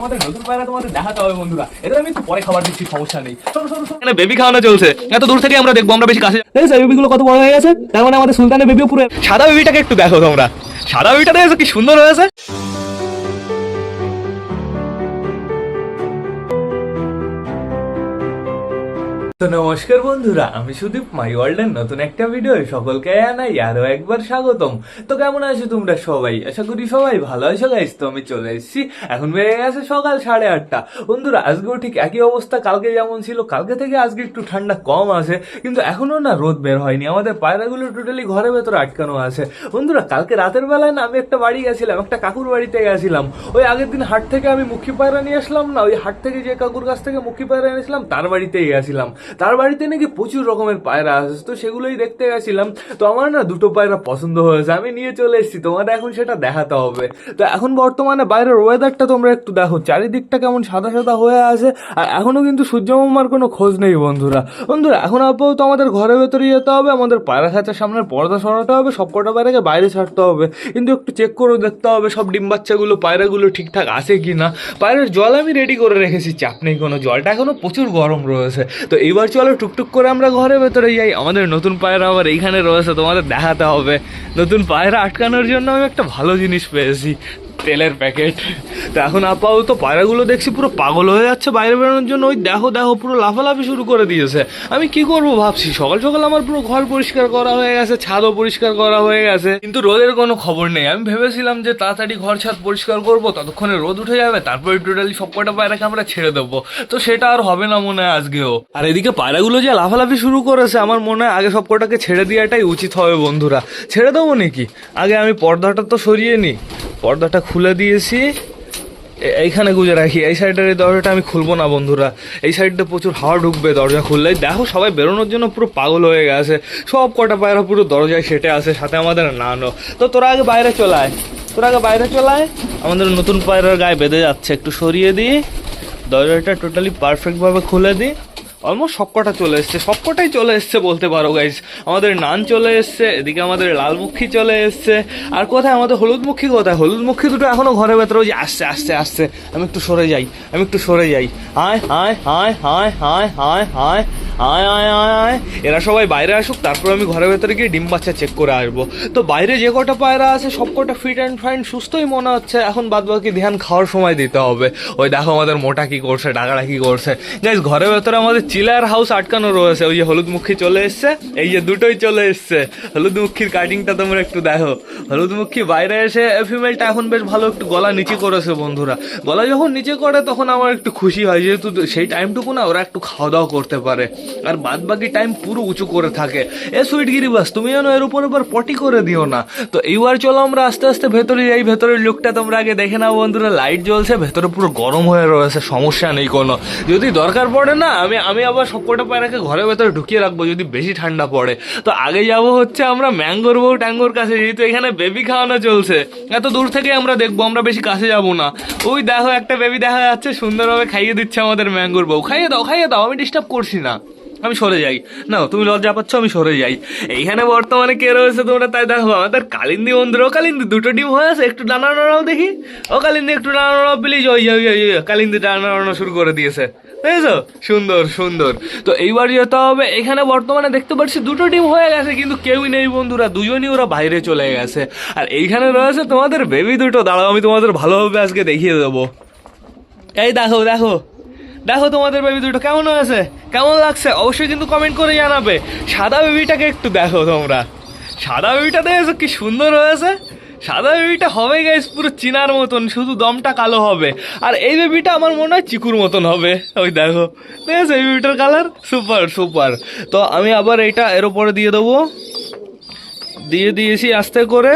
আমাদের নতুন পায়রা তোমাদের দেখাতে হবে বন্ধুরা, এটা আমি একটু পরে খাবার দিচ্ছি, সমস্যা নেই। এখানে বেবি খাওয়ানো চলছে, এত দূর থেকে আমরা দেখবো, আমরা বেশি কাছে বেবি গুলো কত বড় হয়ে গেছে। তার মানে আমাদের সুলতানের বেবিও পুরো। সাদা বেবিটাকে একটু দেখো তোমরা, সাদা বেবিটা দেখো কি সুন্দর হয়েছে। তো নমস্কার বন্ধুরা, আমি সুদীপ, মাই ওয়ার্ল্ডের নতুন একটা ভিডিও সকলকে জানাই আরো একবার স্বাগতম। তো কেমন আছো তোমরা সবাই? আশা করি সবাই ভালো আছো গাইস। তো আমি চলে এসেছি, এখন বেড়ে গেছে সকাল 8:30। বন্ধুরা আজকেও ঠিক একই অবস্থা, কালকে যেমন ছিল, কালকে থেকে আজকে একটু ঠান্ডা কম আছে, কিন্তু এখনো না রোদ বের হয়নি। আমাদের পায়রাগুলো টোটালি ঘরের ভেতরে আটকানো আছে। বন্ধুরা কালকে রাতের বেলায় না আমি একটা বাড়ি গেছিলাম, একটা কাকুর বাড়িতে গেছিলাম। ওই আগের দিন হাট থেকে আমি মুখী পায়রা নিয়ে আসলাম না, ওই হাট থেকে যে কাকুর কাছ থেকে মুখী পায়রা এনেছিলাম তার বাড়িতেই গেছিলাম। তার বাড়িতে নাকি প্রচুর রকমের পায়রা আছে, তো সেগুলোই দেখতে গেছিলাম। তো আমার না দুটো পায়রা পছন্দ হয়েছে, আমি নিয়ে চলে এসেছি, তোমাদের এখন সেটা দেখাতে হবে। তো এখন বর্তমানে বাইরের ওয়েদারটা তোমরা একটু দেখো, চারিদিকটা কেমন সাদা সাদা হয়ে আছে, আর এখনো কিন্তু সূর্যমামার কোনো খোঁজ নেই বন্ধুরা। এখন আপাতত আমাদের ঘরের ভেতরে যেতে হবে, আমাদের পায়রা খাঁচার সামনের পর্দা সরাতে হবে, সব কটা পায়রাকে বাইরে ছাড়তে হবে, কিন্তু একটু চেক করে দেখতে হবে সব ডিম বাচ্চাগুলো পায়রাগুলো ঠিকঠাক আছে কি না। পায়রার জল আমি রেডি করে রেখেছি, চাপ নেই কোনো, জলটা এখনো প্রচুর গরম রয়েছে। তো এইবার চলো টুকটুক করে আমরা ঘরের ভেতরে যাই। আমাদের নতুন পায়রা আবার এইখানে রয়েছে, তোমাদের দেখাতে হবে। নতুন পায়রা আটকানোর জন্য আমি একটা ভালো জিনিস পেয়েছি, তেলের প্যাকেট। তো এখন আপাতত পায়রাগুলো দেখছি পুরো পাগল হয়ে যাচ্ছে বাইরে বেরোনোর জন্য। ওই দেখো দেখো পুরো লাফালাফি শুরু করে দিয়েছে। আমি কি করবো ভাবছি, সকাল সকাল আমার পুরো ঘর পরিষ্কার করা হয়ে গেছে, ছাদও পরিষ্কার করা হয়ে গেছে, কিন্তু রোদের কোনো খবর নেই। আমি ভেবেছিলাম যে তাড়াতাড়ি ঘর ছাদ পরিষ্কার করবো, ততক্ষণে রোদ উঠে যাবে, তারপরে টোটালি সব কটা পায়রাকে আমরা ছেড়ে দেবো। তো সেটা আর হবে না মনে হয় আজকেও। আর এদিকে পায়রাগুলো যে লাফালাফি শুরু করেছে, আমার মনে হয় আগে সব কটাকে ছেড়ে দেওয়াটাই উচিত হবে বন্ধুরা। ছেড়ে দেবো নাকি? আগে আমি পর্দাটা তো সরিয়ে নিই। পর্দাটা খুলে দিয়েছি, এইখানে গুজে রাখি। এই সাইডের এই দরজাটা আমি খুলবো না বন্ধুরা, এই সাইডটা প্রচুর হাওয়া ঢুকবে দরজা খুললেই। দেখো সবাই বেরোনোর জন্য পুরো পাগল হয়ে গেছে, সব কটা পায়রা পুরো দরজায় সেটে আসে, সাথে আমাদের নানো। তো তোরা আগে বাইরে চলায়, আমাদের নতুন পায়রার গায়ে বেঁধে যাচ্ছে, একটু সরিয়ে দিই, দরজাটা টোটালি পারফেক্টভাবে খুলে দিই। অলমোস্ট সবকটা চলে এসছে, সবকটাই চলে এসছে বলতে পারো গাইজ। আমাদের নান চলে এসছে, এদিকে আমাদের লালমুখী চলে এসছে, আর কোথায় আমাদের হলুদমুখী? কোথায় হলুদমুখী? দুটো এখনো ঘরের ভেতরে ওই যে আসছে আসছে আসছে। আমি একটু সরে যাই, হায় হায় হায় হায় হায় হায় হায় হায় হায় হায় হায়। এরা সবাই বাইরে আসুক, তারপর আমি ঘরের ভেতরে গিয়ে ডিম বাচ্চা চেক করে আসবো। তো বাইরে যে কটা পায়রা আছে সব কটা ফিট অ্যান্ড ফাইন, সুস্থই মনে হচ্ছে। এখন বাদ বাকি ধ্যান খাওয়ার সময় দিতে হবে। ওই দেখো আমাদের মোটা কি করছে, ডাকাড়া কি করছে। গাইজ ঘরের ভেতরে আমাদের চিলার হাউস আটকানো রয়েছে। ওই যে হলুদমুখী চলে এসছে, এই যে দুটোই চলে এসছে। হলুদমুখীর কাটিংটা তোমরা একটু দেখো। হলুদমুখী বাইরে এসে, ফিমেলটা এখন বেশ ভালো একটু গলা নিচে করেছে বন্ধুরা। গলা যখন নিচে করে তখন আমার একটু খুশি হয়, যেহেতু সেই টাইমটুকু না ওরা একটু খাওয়া দাওয়া করতে পারে, আর বাদ বাকি টাইম পুরো উঁচু করে থাকে। এ সুইট গিরিবাস, তুমি যেন এর উপর পটি করে দিও না। তো এইবার চলো আমরা আস্তে আস্তে ভেতরে যাই। ভেতরের লুকটা তোমরা আগে দেখে নাও বন্ধুরা। লাইট জ্বলছে, ভেতরে পুরো গরম হয়ে রয়েছে, সমস্যা নেই কোনো। যদি দরকার পড়ে না, আমি আবার সবকটা পায়রাকে ঘরের ভেতরে ঢুকিয়ে রাখবো যদি বেশি ঠান্ডা পড়ে। তো আগে যাব হচ্ছে আমরা ম্যাঙ্গোর বউ ট্যাঙ্গোর কাছে, যেহেতু এখানে বেবি খাওয়ানো চলছে। এত দূর থেকে আমরা দেখবো, আমরা বেশি কাছে যাব না। ওই দেখো একটা বেবি দেখা যাচ্ছে, সুন্দরভাবে খাইয়ে দিচ্ছে আমাদের ম্যাঙ্গোর বউ। খাইয়ে দাও, আমি ডিস্টার্ব করছি না, আমি সরে যাই। না তুমি লজ্জা পাচ্ছ, আমি সরে যাই। এইখানে বর্তমানে কে রয়েছে তোমরা তাই দেখো, আমাদের কালিন্দি বন্ধুরা। ও কালিন্দি, দুটো ডিম হয়ে আছে, একটু ডানা নাড়াও দেখি। ও কালিন্দি একটু ডানা নাড়াও প্লিজ। ওই কালিন্দি ডানা নাড়ানো শুরু করে দিয়েছে, বুঝেছো? সুন্দর সুন্দর। তো এইবার যেতে হবে। এখানে বর্তমানে দেখতে পাচ্ছি দুটো ডিম হয়ে গেছে, কিন্তু কেউই নেই বন্ধুরা, দুজনই ওরা বাইরে চলে গেছে। আর এইখানে রয়েছে তোমাদের বেবি দুটো। দাঁড়াও আমি তোমাদের ভালোভাবে আজকে দেখিয়ে দেবো। এই দেখো দেখো দেখো তোমাদের বেবি দুটো কেমন হয়েছে, কেমন লাগছে অবশ্যই কিন্তু কমেন্ট করে জানাবে। সাদা বেবিটাকে একটু দেখো তোমরা, সাদা বেবিটা দেখেছো কি সুন্দর হয়েছে। সাদা বেবিটা হবে গাইস পুরো চিনার মতন, শুধু দমটা কালো হবে। আর এই বেবিটা আমার মনে হয় চিকুর মতন হবে। ওই দেখো, দেখেছো এই বেবিটার কালার? Super super. তো আমি আবার এইটা এর উপরে দিয়ে দেবো, দিয়ে দিয়েছি আস্তে করে।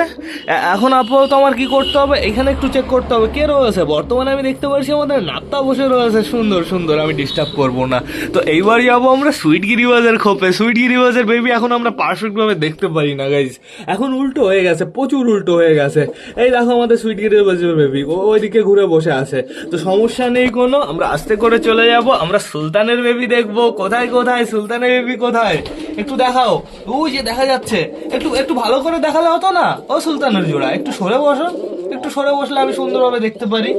এখন আপাতত আমার কি করতে হবে, এখানে একটু চেক করতে হবে কে রয়েছে। বর্তমানে আমি দেখতে পাচ্ছি আমাদের নাত্তা বসে রয়েছে, সুন্দর সুন্দর, আমি ডিস্টার্ব করবো না। তো এইবার যাবো আমরা সুইট গিরিবাজের খোপে। সুইট গিরিবাজের বেবি এখন আমরা পারফেক্টভাবে দেখতে পারি না গাইজ, এখন উল্টো হয়ে গেছে, প্রচুর উল্টো হয়ে গেছে। এই দেখো আমাদের সুইট গিরিবাজের বেবি ওইদিকে ঘুরে বসে আছে। তো সমস্যা নেই কোনো, আমরা আস্তে করে চলে যাব। আমরা সুলতানের বেবি দেখবো। কোথায় কোথায় সুলতানের বেবি কোথায়, একটু দেখাও। ওই যে দেখা যাচ্ছে, একটু একটু ভালো করে দেখালে হতো না? ও সুলতানের জোড়া, একটু সরে বসো, একটু সরে বসলে আমি সুন্দরভাবে দেখতে পারি।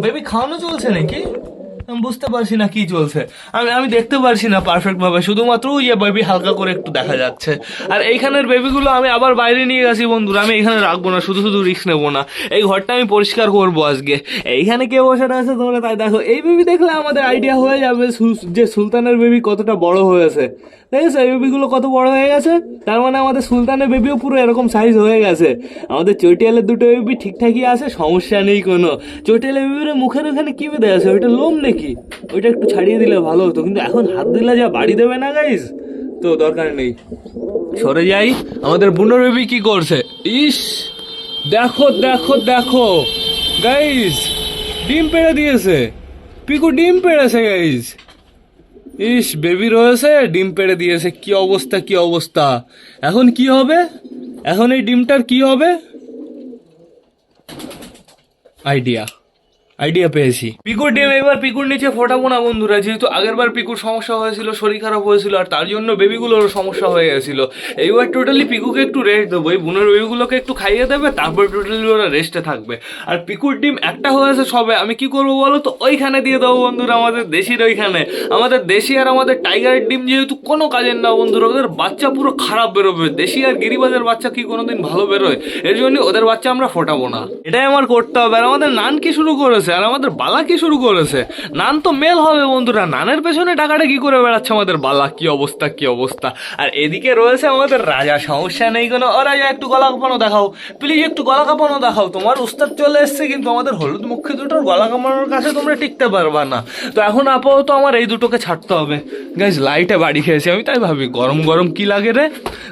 বেবি খাওয়ানো চলছে নাকি? আমি বুঝতে পারছি না কি চলছে, আমি দেখতে পারছি না পারফেক্ট ভাবে, শুধুমাত্র ওই যে বেবি হালকা করে একটু দেখা যাচ্ছে। আর এইখানের বেবিগুলো আমি আবার বাইরে নিয়ে গেছি বন্ধুরা, আমি এখানে রাখবো না, শুধু শুধু রিস্ক নেবো না। এই ঘরটা আমি পরিষ্কার করবো আজকে। এইখানে কে বসে আছে তোমরা তাই দেখো, এই বেবি দেখলে আমাদের আইডিয়া হয়ে যাবে যে সুলতানের বেবি কতটা বড় হয়েছে। দেখেছো এই বেবিগুলো কত বড় হয়ে গেছে, তার মানে আমাদের সুলতানের বেবিও পুরো এরকম সাইজ হয়ে গেছে। আমাদের চটিয়ালের দুটো বেবি ঠিকঠাকই আছে, সমস্যা নেই কোনো। চটিয়ালের বেবির মুখের ওখানে কি বেঁধে আছে, ওইটা লোম নাকি? ওইটা একটু ছাড়িয়ে দিলে ভালো হতো, কিন্তু এখন হাত দিলে যা বাড়ি দেবে না গাইজ, তো দরকার নেই। সরে যাই। আমাদের বুনোর বেবি কি করছে, ইস দেখো দেখো দেখো গাইজ, ডিম পেড়ে দিয়েছে, পিকু ডিম পেড়েছে গাইজ। ইস বেবি রয়েছে, ডিম পেড়ে দিয়েছে, কি অবস্থা কি অবস্থা। এখন কি হবে, এখন এই ডিমটার কি হবে? আইডিয়া পেয়েছি। পিকুর ডিম এবার পিকুর নিচে ফোটাবো না বন্ধুরা, যেহেতু আগের বার পিকুর সমস্যা হয়েছিল, শরীর খারাপ হয়েছিল, আর তার জন্য বেবিগুলোর সমস্যা হয়ে গেছিল। এইবার টোটালি পিকুকে একটু রেস্ট দেবো, এই বুনের বেবিগুলোকে একটু খাইয়ে দেবে, তারপর টোটালি ওরা রেস্টে থাকবে। আর পিকুর ডিম একটা হয়েছে সবে, আমি কি করবো বলো তো, ওইখানে দিয়ে দেবো বন্ধুরা, আমাদের দেশির ওইখানে। আমাদের দেশি আর আমাদের টাইগারের ডিম যেহেতু কোনো কাজের না বন্ধুরা, ওদের বাচ্চা পুরো খারাপ বেরোবে। দেশি আর গিরিবাজের বাচ্চা কি কোনোদিন ভালো বেরোয়? এর জন্য ওদের বাচ্চা আমরা ফোটাবো না, এটাই আমার করতে হবে। আর আমাদের নান কি শুরু করেছে, আর আমাদের বালা কি শুরু করেছে। নান তো মেল হবে বন্ধুরা, নানের পেছনে টাকাটা কি করে বেড়াচ্ছে আমাদের বালা, কি অবস্থা কি অবস্থা। আর এদিকে রয়েছে আমাদের রাজা, সমস্যা নেই কোনো। ও রাজা একটু গলা কাঁপানো দেখাও প্লিজ, একটু গলা কাঁপানো দেখাও। তোমার উস্তাদ চলে এসছে, কিন্তু আমাদের হলুদ মুখী দুটোর গলা কাঁপানোর কাছে তোমরা টিকতে পারবা না। তো এখন আপাতত আমার এই দুটোকে ছাড়তে হবে গাইজ। লাইটে বাড়ি খেয়েছি আমি, তাই ভাবি গরম গরম কি লাগে রে।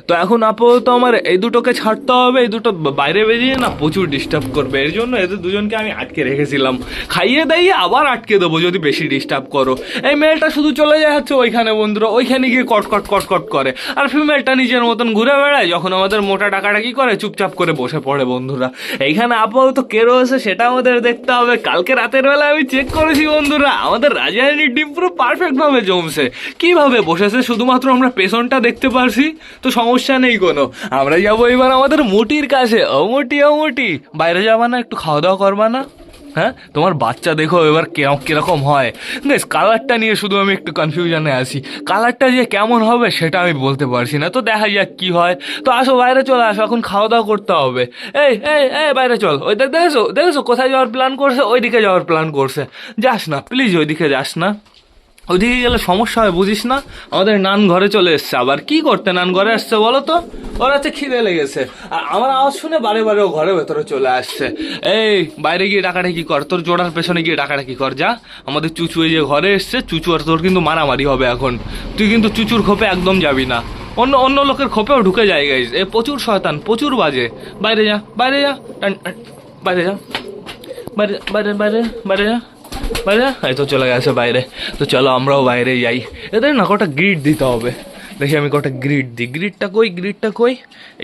তো এখন আপাতত আমার এই দুটোকে ছাড়তে হবে, এই দুটো বাইরে বেরিয়ে না প্রচুর ডিস্টার্ব করবে। এর জন্য এদের দুজনকে আমি আটকে রেখেছিলাম, খাইয়ে দাইয়ে আবার আটকে দেবো যদি বেশি ডিস্টার্ব করো। এই মেলটা শুধু চলে যায় হচ্ছে ওইখানে বন্ধুরা, ওইখানে গিয়ে কটকট কটকট করে, আর ফিমেলটা নিজের মতন ঘুরে বেড়ায়। যখন আমাদের মোটা টাকাটা কি করে, চুপচাপ করে বসে পড়ে বন্ধুরা। এইখানে আপাতত কে রয়েছে সেটা আমাদের দেখতে হবে। কালকে রাতের বেলা আমি চেক করেছি বন্ধুরা, আমাদের রাজহাঁসের ডিম পুরো পারফেক্ট ভাবে জমছে। কিভাবে বসেছে শুধুমাত্র আমরা পেছনটা দেখতে পারছি, তো সমস্যা নেই কোনো। আমরা যাবো এবার আমাদের মোটির কাছে। ও মোটি, ও মোটি, বাইরে যাবা না, একটু খাওয়া দাওয়া করবা না? হ্যাঁ, তোমার বাচ্চা দেখো এবার কিরকম হয়। বেশ কালারটা নিয়ে শুধু আমি একটু কনফিউশনে আছি, কালারটা যে কেমন হবে সেটা আমি বলতে পারছি না। তো দেখা যাক কি হয়। তো আসো বাইরে চলে আসো, এখন খাওয়া দাওয়া করতে হবে। এই এই এই বাইরে চল, ওই দেখেছো দেখেছো কোথায় যাওয়ার প্ল্যান করছে, ওইদিকে যাওয়ার প্ল্যান করছে। যাস না প্লিজ, ওইদিকে যাস না, ওইদিকে গেলে সমস্যা হয় বুঝিস না। আমাদের নান ঘরে চলে এসছে, আবার কি করতে নান ঘরে আসছে বলো তো? ওর হচ্ছে খিদে লেগেছে, আর আমার আওয়াজ শুনে বারে বারে ও ঘরের ভেতরে চলে আসছে। এই বাইরে গিয়ে ডাকাটা কি কর, তোর জোড়ার পেছনে গিয়ে ডাকাটা কি কর, যা। আমাদের চুচু এই যে ঘরে এসছে, চুচু আর তোর কিন্তু মারামারি হবে এখন। তুই কিন্তু চুচুর খোপে একদম যাবি না, অন্য অন্য লোকের খোপেও ঢুকে যায় গাইস। এ প্রচুর শয়তান, প্রচুর বাজে। বাইরে যা, বাইরে যা, বাইরে যা, বাইরে বাইরে বাইরে বাইরে যা, বাইরে। এই তো চলে গেছে বাইরে। তো চলো আমরাও বাইরে যাই, এদের না কটা গ্রিড দিতে হবে। দেখি আমি কটা গ্রিড দিই। গ্রিডটা কই, গ্রিডটা কই?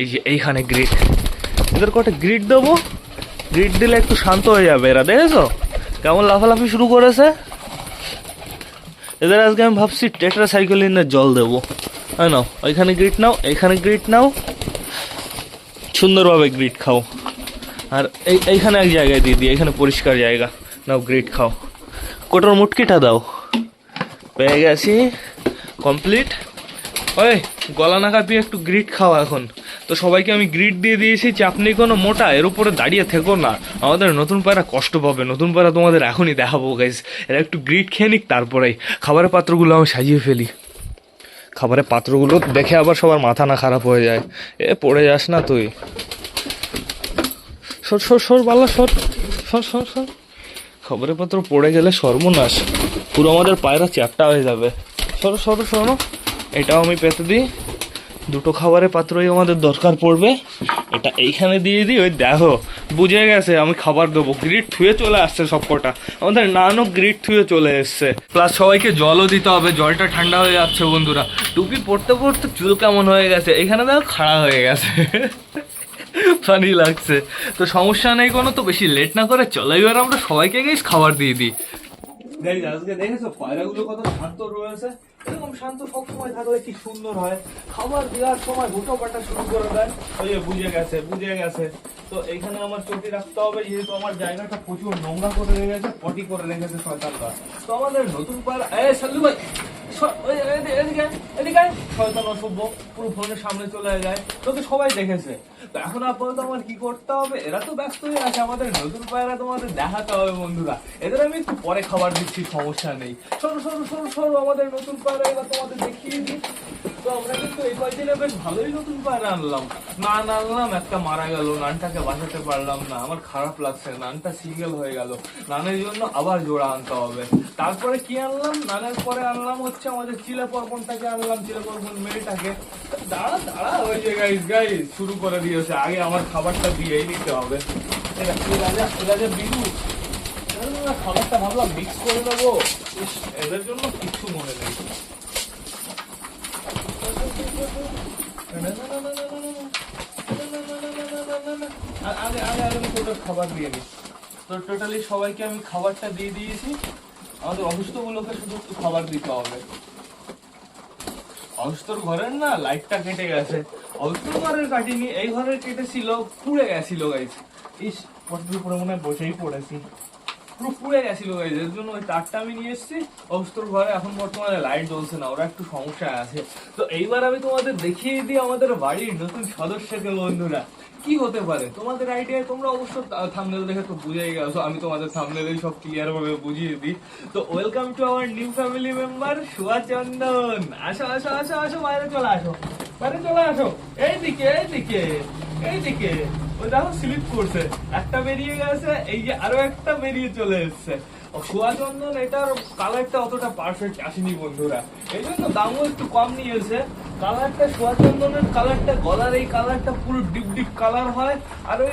এই যে এইখানে গ্রিড, এদের কটা গ্রিড দেবো। গ্রিড দিলে একটু শান্ত হয়ে যাবে এরা। দেখেছো কেমন লাফালাফি শুরু করেছে এদের। আজকে আমি ভাবছি টেট্রাসাইক্লিনের জল দেবো। হ্যাঁ নাও, ওইখানে গ্রিড নাও, এইখানে গ্রিড নাও, সুন্দরভাবে গ্রিড খাও। আর এইখানে এক জায়গায় দিয়ে দিই, এখানে পরিষ্কার জায়গা। নাও গ্রিড খাও, কোটোর মুটকিটা দাও। পেয়ে গেছি, কমপ্লিট। ওই গলা না কাঁপিয়ে একটু গ্রিড খাও এখন। তো সবাইকে আমি গ্রিড দিয়ে দিয়েছি, চাপ নেই কোনো। মোটা এর উপরে দাঁড়িয়ে থেকো না, আমাদের নতুন পায়রা কষ্ট পাবে। নতুন পায়রা তোমাদের এখনই দেখাবো গাইজ। এরা একটু গ্রিড খেয়ে নিক, তারপরেই খাবারের পাত্রগুলো আমি সাজিয়ে ফেলি। খাবারের পাত্রগুলো দেখে আবার সবার মাথা না খারাপ হয়ে যায়। এ পড়ে যাস না তুই, সর সর সর বালা, সর সর সর সর। খাবারের পাত্র পড়ে গেলে সর্বনাশ, পুরো আমাদের পায়রা চ্যাপটা হয়ে যাবে। সরো সরো সরো, এটাও আমি পেতে দিই। দুটো খাবারের পাত্রই আমাদের দরকার পড়বে। এটা এইখানে দিয়ে দিই। ওই দেখো বুঝে গেছে আমি খাবার দেবো। গ্রিড থুয়ে চলে আসছে সব কটা, আমাদের নানও গ্রিড থুয়ে চলে এসছে। প্লাস সবাইকে জলও দিতে হবে, জলটা ঠান্ডা হয়ে যাচ্ছে বন্ধুরা। টুপি পরতে পরতে চুল কেমন হয়ে গেছে, এখানে দেখো খাড়া হয়ে গেছে, ফানি লাগছে। তো সমস্যা নেই কোনো। তো বেশি লেট না করে চলো এবার আমরা সবাইকে গিয়ে খাবার দিয়ে দিই। গাইস আজকে দেখেছো পায়রাগুলো কত শান্ত রয়েছে। এরকম শান্ত সবসময় থাকলে কি সুন্দর হয়। খাবার দেওয়ার সময় হুটো পাটা শুরু করে দেয়। ওই যে বুঝে গেছে। তো এইখানে আমার চটি রাখতে হবে, যেহেতু আমার জায়গাটা প্রচুর নোংরা করে রেখেছে, পটি করে রেখেছে শয়তানটা। তো আমাদের নতুন পায়রা সাল্লু ভাই এদিকে শয়তান অসভ্য পুরো ফোনের সামনে চলে যায়। তোকে সবাই দেখেছে। তো এখন আপাতত আমার কি করতে হবে, এরা তো ব্যস্ত হয়ে আছে, আমাদের নতুন পায়রা তোমাদের দেখাতে হবে বন্ধুরা। এদের আমি একটু পরে খাবার দিচ্ছি, সমস্যা নেই। সরু আমাদের নতুন পায়রা এবার তোমাদের দেখিয়ে দিই। তো আমরা কিন্তু এই কয়েকদিনে বেশ ভালোই নতুন পায়রা আনলাম। নান আনলাম, একটা মারা গেল, নানটাকে বাঁচাতে পারলাম না, আমার খারাপ লাগছে, নানটা সিঙ্গেল হয়ে গেল। নানের জন্য আবার জোড়া আনতে হবে। তারপরে কি আনলাম, নানের পরে আনলাম হচ্ছে আমাদের চিলে পর্বনটাকে আনলাম, চিলে পর্বন মেয়েটাকে। দাঁড়া ওই যে গাইস শুরু করে দিয়েছে। আগে আমার খাবারটা দিয়েই দিতে হবে। বিরু খাবারটা ভাবলাম মিক্স করে দেবো, এদের জন্য কিচ্ছু মনে নেই। খাবার দিয়ে দিই। তো টোটালি সবাইকে আমি খাবারটা দিয়ে দিয়েছি। আমাদের অসুস্থ গুলোকে শুধু একটু খাবার দিতে হবে। অসুস্থর ঘরের না লাইটটা কেটে গেছে। অসুস্থ ঘরের কাটিনি, এই ঘরের কেটেছিল, পুড়ে গেছিল গাইস। ইস পটের উপরে মনে হয় বসেই পড়েছি, পুরো পুড়ে গেছিল গাইস। এর জন্য ওই তারটা আমি নিয়ে এসেছি। অসুস্থর ঘরে এখন বর্তমানে লাইট জ্বলছে না, ওরা একটু সমস্যায় আছে। তো এইবার আমি তোমাদের দেখিয়ে দিই আমাদের বাড়ির নতুন সদস্যকে বন্ধুরা কি হতে পারে। তোমাদের আইডিয়া তোমরা অবশ্য থাম্বনেল দেখে তো বুঝেই গেছো, আমি তোমাদের থাম্বনেলেই সব ক্লিয়ার ভাবে বুঝিয়ে দিই। তো welcome to our new family member Suya Chandan. আসো আসো আসো আসো, বাইরে চলে আসো, বাইরে চলে আসো। এইদিকে ওই দেখো স্লিপ করছে, একটা বেরিয়ে গেছে, এই যে আরো একটা বেরিয়ে চলে এসছে। সোয়া চন্দন এটার কালারটা অতটা পারফেক্ট আসেনি বন্ধুরা, এই জন্য দামও একটু কম নিয়েছে। কালারটা সোয়া চন্দনের কালারটা, গলার এই কালারটা পুরো ডিপ কালার হয়, আর ওই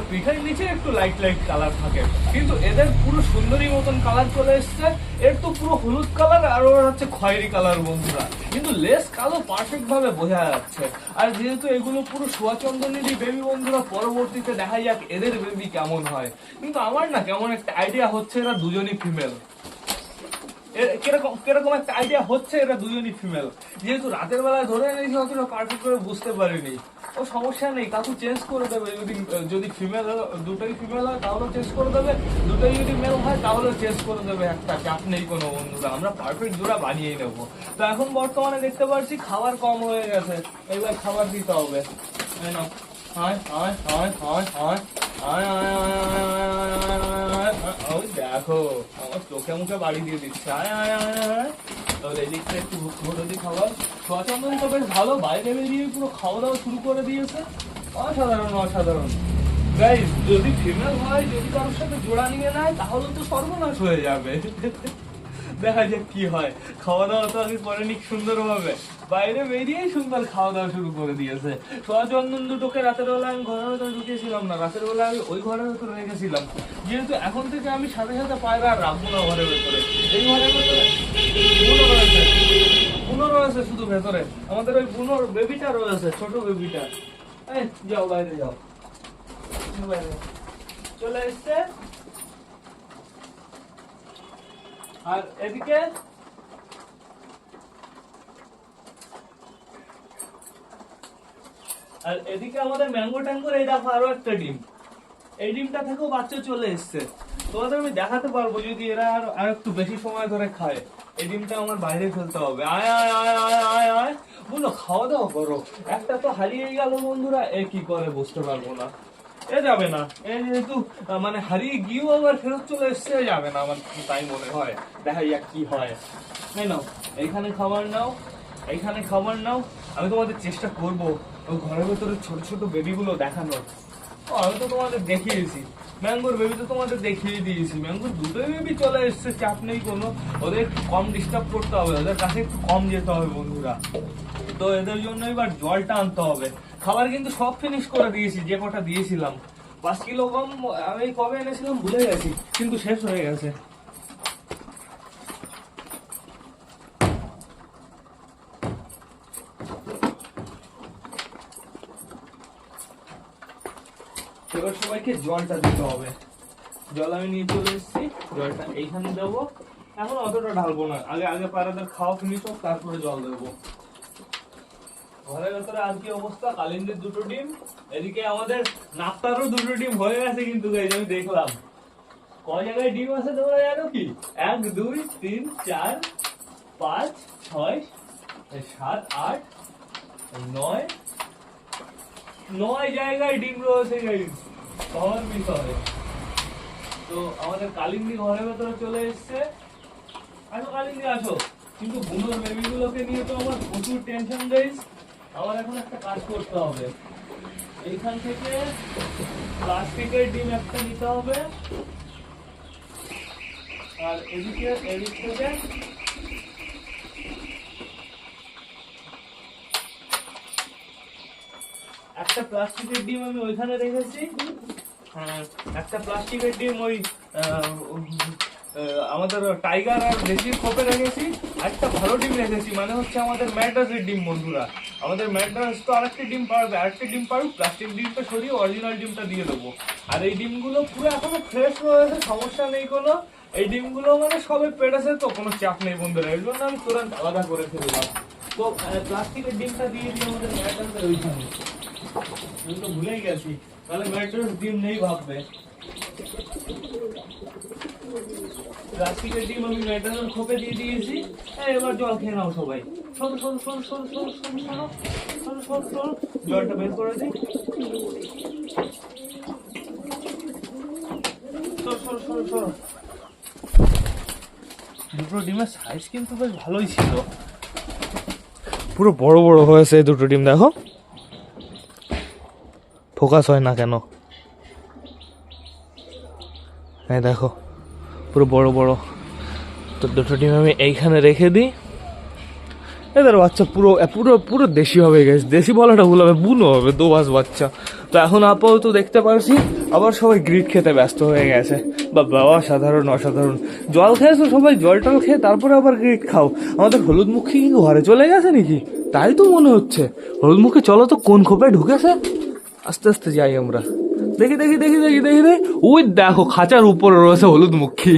পিঠের নিচে একটু লাইট কালার থাকে। কিন্তু এদের পুরো সুন্দরী মতন কালার চলে এসছে। এর তো পুরো হলুদ কালার আর ওর হচ্ছে খয়েরি কালার বন্ধুরা, কিন্তু লেস কালো পারফেক্ট ভাবে বোঝা যাচ্ছে। আর যেহেতু এগুলো পুরো সোয়া চন্দনেরই বেবি বন্ধুরা, পরবর্তীতে দেখা যাক এদের বেবি কেমন হয়। কিন্তু আমার না কেমন একটা আইডিয়া হচ্ছে এরা দুজনই ফিমেল। কিরকম একটা আইডিয়া হচ্ছে এরা দুজনই ফিমেল। যেহেতু রাতের বেলায় ধরে এনেছি অতটা পারফেক্ট করে বুঝতে পারিনি। ও সমস্যা নেই, কাকু চেঞ্জ করে দেবে। যদি ফিমেল দুটোই ফিমেল হয় তাহলেও চেঞ্জ করে দেবে, দুটোই যদি মেল হয় তাহলেও চেঞ্জ করে দেবে। একটা চাপ নেই কোনো বন্ধুরা, আমরা পারফেক্ট জোড়া বানিয়ে নেবো। তো এখন বর্তমানে দেখতে পাচ্ছি খাবার কম হয়ে গেছে, এবার খাবার দিতে হবে। দেখো আমার চোখে মুখে বাড়ি দিয়ে দিচ্ছে। এদিকটা একটু ঘুরে দিই খাবার। স্বচন্দন তো বেশ ভালো, বাইরে বেরিয়ে পুরো খাওয়া দাওয়া শুরু করে দিয়েছে। অসাধারণ গাইস। যদি ফিমেল হয়, যদি কারোর সাথে জোড়া নিয়ে নেয় তাহলে তো সর্বনাশ হয়ে যাবে। দেখা যাক কি হয়। খাওয়া দাওয়া তো আগে করেনি সুন্দর ভাবে, বাইরে বেরিয়েই সুন্দর খাওয়া দাওয়া শুরু করে দিয়েছে। সোয়াচন্দন দুটোকে রাতের বেলা আমি ঘরের ভেতরে ঢুকিয়েছিলাম না, রাতের বেলা আমি ওই ঘরের ভেতরে রেখেছিলাম। যেহেতু এখন থেকে আমি সাথে পায়রা আর রাখবো না ঘরের ভেতরে। এই ঘরের ভেতরে বুনো রয়েছে শুধু ভেতরে, আমাদের ওই বুনোর বেবিটা রয়েছে, ছোট বেবিটা। যাও বাইরে যাও, চলে এসছে। আর এদিকে আমাদের ম্যাঙ্গো ট্যাঙ্গোর এই দেখো আরো একটা ডিম, এই ডিমটা থেকেও বাচ্চা চলে এসছে। তোমাদের আমি দেখাতে পারবো যদি এরা আর একটু বেশি সময় ধরে খায়। এই ডিমটা আমার বাইরে ফেলতে হবে। আয় আয় আয় আয় আয় আয় বলো, খাওয়া দাওয়া করো। একটা তো হারিয়ে গেল বন্ধুরা, এ কি করে বুঝতে পারবো না। এ যাবে না, এ যেহেতু মানে হারিয়ে গিয়েও আবার ফেরত চলে এসছে, যাবে না আমার তাই মনে হয়। দেখা যাক কি হয়। নাও এইখানে খাবার নাও, এইখানে খাবার নাও। আমি তোমাদের চেষ্টা করবো ওই ঘরের ভেতরে ছোট ছোট বেবি গুলো দেখানোর। আমি তো তোমাদের দেখিয়েছি, ম্যাঙ্গোর বেবি তো তোমাদের দেখিয়ে দিয়েছি। ম্যাঙ্গোর দুটোই বেবি চলে এসছে, চাপ নেই কোনো। ওদের একটু কম ডিস্টার্ব করতে হবে, ওদের কাছে একটু কম যেতে হবে বন্ধুরা। তো এদের জন্য এবার জলটা আনতে হবে। খাবার কিন্তু সব ফিনিশ করে দিয়েছি, যে কটা দিয়েছিলাম। 5 কিলো গম আমি কবে এনেছিলাম ভুলে গেছি, কিন্তু শেষ হয়ে গেছে। এবার সবাইকে জলটা দিতে হবে। জল আমি নিয়ে চলে এসেছি, জলটা এইখানে দেবো। এখন অতটা ঢালবো না, আগে আগে পায়রাদের খাওয়া ফিনিশ হোক, তারপরে জল দেবো। ঘরের ভেতরে আর কি অবস্থা, কালিন্দির 2টো ডিম, এদিকে আমাদের নাপ্তারও 2টো ডিম হয়ে গেছে কিন্তু গাইজ, আমি দেখলাম। কয় জায়গায় ডিম আছে তোমরা জানো কি? 1 2 3 4 5 6 7 8 9 9 জায়গায় ডিম রয়েছে গাইজ, পাওয়ার মিস হবে। তো আমাদের কালিন্দি ঘরের ভেতরে চলে এসছে। আসো কালিন্দি আসো, কিন্তু বুনোর বেবিগুলোকে নিয়ে তো আমার প্রচুর টেনশন গাইজ। আমার এখন একটা কাজ করতে হবে, এইখান থেকে প্লাস্টিকের ডিম একটা নিতে হবে, আর এদিক থেকে একটা প্লাস্টিকের ডিম আমি ওইখানে রেখেছি, একটা প্লাস্টিকের ডিম ওই আমাদের টাইগার আর দেশির খোপে রেখেছি, একটা ভালো ডিম রেখেছি, মানে হচ্ছে আমাদের ম্যাড্রাসের ডিম। বন্ধুরা, আমাদের ম্যাড্রাস তো আরেকটি ডিম পারবে, আরেকটি ডিম পারুক, প্লাস্টিক ডিমটা সরিয়ে অরিজিনাল ডিমটা দিয়ে দেবো। আর এই ডিমগুলো পুরো এখনো ফ্রেশ রয়েছে, সমস্যা নেই কোনো। এই ডিমগুলো মানে সবে পেড়েছে, তো কোনো চাপ নেই বন্ধুরা, এর জন্য আমি তুরন্ত আলাদা করে ফেললাম। তো প্লাস্টিকের ডিমটা দিয়ে দিই আমাদের ম্যাড্রাসের ওইখানে, আমি তো ভুলেই গেছি, তাহলে ম্যাড্রাস ডিম নেই ভাববে। প্লাস্টিকের ডিম আমি ম্যাড্রাসের খোপে দিয়ে দিয়েছি। এবার জল খেয়ে নাও সবাই, সরো সরো সরো সরো সরো সরো সরো সরো সরো সরো, জলটা বের করে দিই। সরো সরো সরো সরো। 2টো ডিমের সাইজ কিন্তু বেশ ভালোই ছিল, পুরো বড় বড় হয়েছে 2টো ডিম। দেখো ফোকাস হয় না কেন, হ্যাঁ দেখো পুরো বড় বড়। তো 2টো ডিম আমি এইখানে রেখে দিই। এদের বাচ্চা পুরো পুরো পুরো দেশি হবে গেছে, দেশি বলাটা ভুল হবে, বুনো হবে, দোবাস বাচ্চা। তো এখন আপাতত দেখতে পারছি আবার সবাই গ্রিট খেতে ব্যস্ত হয়ে গেছে। বাবা অসাধারণ অসাধারণ। জল খেয়েছো সবাই, জল টল খেয়ে তারপরে আবার গ্রিট খাও। আমাদের হলুদ মুখী কি ঘরে চলে গেছে নাকি? তাই তো মনে হচ্ছে। হলুদ মুখী চলো তো, কোন খোপে ঢুকেছে? আস্তে আস্তে যাই আমরা, দেখি দেখি দেখি দেখি দেখি দেখি। ওই দেখো খাঁচার উপরে রয়েছে হলুদ মুখী,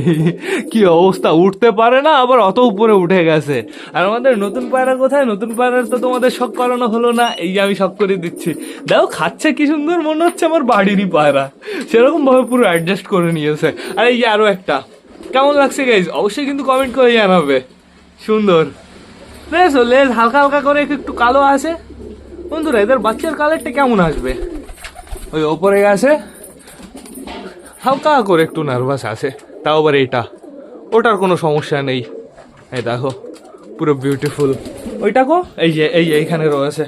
কি অবস্থা, উঠতে পারে না, আবার অত উপরে উঠে গেছে। আর আমাদের নতুন পায়রা কোথায়? নতুন পায়রার তো তোমাদের শখ করানো হলো না, এই আমি শখ করে দিচ্ছি। দেখো খাচ্ছে কি সুন্দর, মনে হচ্ছে আমার বাড়িরই পায়রা, সেরকম ভাবে পুরো অ্যাডজাস্ট করে নিয়েছে। আর এই যে আরো একটা, কেমন লাগছে গাইজ অবশ্যই কিন্তু কমেন্ট করে জানাবে। সুন্দর লেজ, লেজ হালকা হালকা করে একটু কালো আছে। বন্ধুরা এদের বাচ্চার কালারটা কেমন আসবে? ওই ওপরে গেছে হালকা করে একটু নার্ভাস আছে, তাও আবার এটা, ওটার কোনো সমস্যা নেই। এই দেখো পুরো বিউটিফুল। ওইটা কো এই যে এইখানে রয়েছে।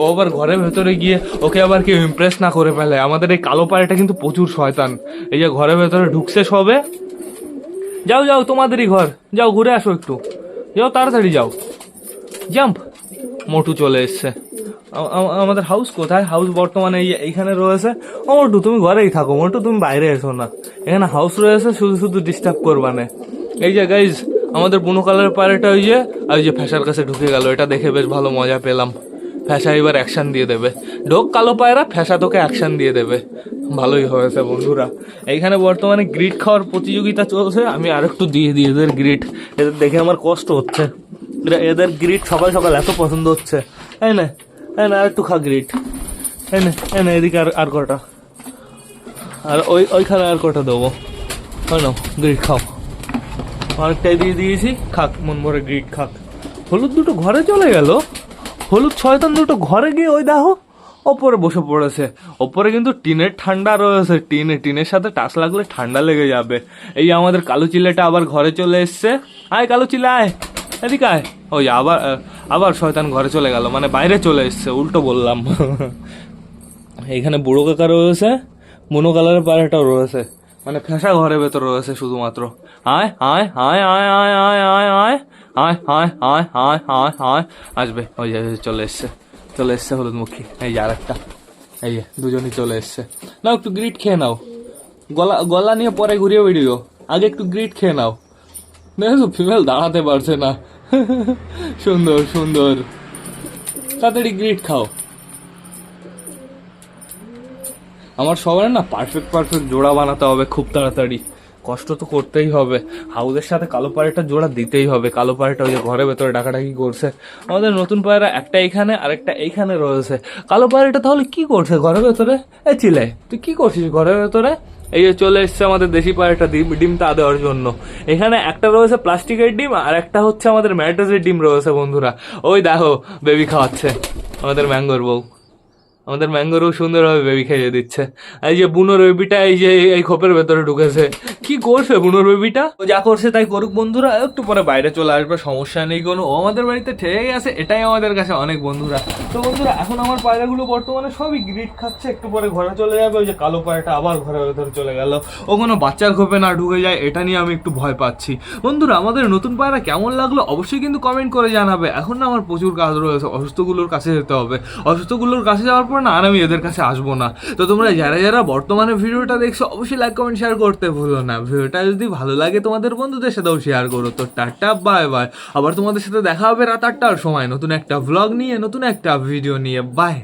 ও আবার ঘরের ভেতরে গিয়ে ওকে আবার কেউ ইমপ্রেস না করে ফেলে। আমাদের এই কালো পায়রাটা কিন্তু প্রচুর শয়তান। এই যে ঘরের ভেতরে ঢুকছে সবে। যাও যাও তোমাদেরই ঘর, যাও ঘুরে আসো একটু, যাও তাড়াতাড়ি যাও, জাম্প। মোটু চলে এসছে। আমাদের হাউস কোথায়? হাউস বর্তমানে এইখানে রয়েছে। ও মোটু তুমি ঘরেই থাকো, মোটু তুমি বাইরে এসো না, এখানে হাউস রয়েছে, শুধু শুধু ডিস্টার্ব করবা না। এই যে গাইজ আমাদের বুনো কালারের পায়রাটা ওই যে ফ্যাসার কাছে ঢুকে গেল, এটা দেখে বেশ ভালো মজা পেলাম। ফ্যাসা এবার অ্যাকশন দিয়ে দেবে, ঢোক কালো পায়রা, ফ্যাসা তোকে অ্যাকশন দিয়ে দেবে। ভালোই হয়েছে বন্ধুরা। এইখানে বর্তমানে গ্রিট খাওয়ার প্রতিযোগিতা চলছে, আমি আরেকটু দিয়ে দিই এদের গ্রিট, এদের দেখে আমার কষ্ট হচ্ছে। এদের গ্রিট সকাল সকাল এত পছন্দ হচ্ছে। তাই না? আর একটু খা গ্রিট, না এদিকে আর কটা, আর ওইখানে আর কটা দেবো। হয় না, গ্রিট খাও, অনেকটাই দিয়ে দিয়েছি, খাক মন ভরে গ্রিট খাক। হলুদ 2টো ঘরে চলে গেল, হলুদ শয়তান 2টো ঘরে গিয়ে ওই দেখো ওপরে বসে পড়েছে। ওপরে কিন্তু টিনের ঠান্ডা রয়েছে, টিনের সাথে টাচ লাগলে ঠান্ডা লেগে যাবে। এই আমাদের কালো চিলেটা আবার ঘরে চলে এসছে। আয় কালো চিলে আয়, এদিকে আয়। ওই আবার শয়তান ঘরে চলে গেল, মানে বাইরে চলে এসছে, উল্টো বললাম। এইখানে বুড়ো কাকা রয়েছে, বুনো কালারের পায়রাটাও রয়েছে, মানে ফেঁসা ঘরের ভেতর রয়েছে শুধুমাত্র। আয় আয় আয় আয় আয় আয় আয় আয় আয় আয় আয় আয় আয় আয় আসবে। ওই চলে এসছে হলুদ মুখী। এই যে আরেকটা, এই যে দুজনই চলে এসছে। নাও একটু গ্রিট খেয়ে নাও, গলা নিয়ে পরে ঘুরিয়ে বেরিও, আগে একটু গ্রিট খেয়ে নাও। দেখো ফিমেল দাঁড়াতে পারছে না। সুন্দর সুন্দর, তাড়াতাড়ি গ্রিট খাও। আমার সবার না পারফেক্ট জোড়া বানাতে হবে খুব তাড়াতাড়ি, কষ্ট তো করতেই হবে, হাউদের সাথে কালো পায়রাটা জোড়া দিতেই হবে। কালো পায়রাটা ওই যে ঘরের ভেতরে ডাকাডাকি করছে। আমাদের নতুন পায়রা একটা এইখানে আর একটা এইখানে রয়েছে। কালো পায়রাটা তাহলে কি করছে ঘরের ভেতরে? এ চিলে, তুই কি করছিস ঘরের ভেতরে? এই যে চলে এসছে আমাদের দেশি পায়রাটা ডিমটা দেওয়ার জন্য। এখানে একটা রয়েছে প্লাস্টিকের ডিম আর একটা হচ্ছে আমাদের ম্যাট্রেসের ডিম রয়েছে বন্ধুরা। ওই দেখো বেবি খাওয়াচ্ছে আমাদের ম্যাঙ্গোর বউ। আমাদের ম্যাঙ্গোরও সুন্দরভাবে বেবি খাইয়ে দিচ্ছে। এই যে বুনোর বেবিটা এই যে এই খোপের ভেতরে ঢুকেছে। কি করছে বুনোর বেবিটা? ও যা করছে তাই করুক বন্ধুরা, একটু পরে বাইরে চলে আসবে, সমস্যা নেই কোনো। ও আমাদের বাড়িতে ঠেকে গেছে, এটাই আমাদের কাছে অনেক বন্ধুরা। তো বন্ধুরা এখন আমার পায়রাগুলো বর্তমানে সবই গ্রিট খাচ্ছে, একটু পরে ঘরে চলে যাবে। ওই যে কালো পায়রাটা আবার ঘরের ভেতরে চলে গেল। ও কোনো বাচ্চার খোপে না ঢুকে যায়, এটা নিয়ে আমি একটু ভয় পাচ্ছি। বন্ধুরা আমাদের নতুন পায়রা কেমন লাগলো অবশ্যই কিন্তু কমেন্ট করে জানাবে। এখন না আমার প্রচুর কাজ রয়েছে, অসুস্থগুলোর কাছে যেতে হবে। অসুস্থগুলোর কাছে যাওয়ার পর না আর আমি এদের কাছে আসবো না। তো তোমরা যারা যারা বর্তমানে ভিডিওটা দেখছো অবশ্যই লাইক কমেন্ট শেয়ার করতে ভুলো না। ভিডিওটা যদি ভালো লাগে তোমাদের বন্ধুদের সাথেও শেয়ার করো। তো টাটা বাই বাই, আবার তোমাদের সাথে দেখা হবে রাত 8টার সময় নতুন একটা ভ্লগ নিয়ে, নতুন একটা ভিডিও নিয়ে। বাই।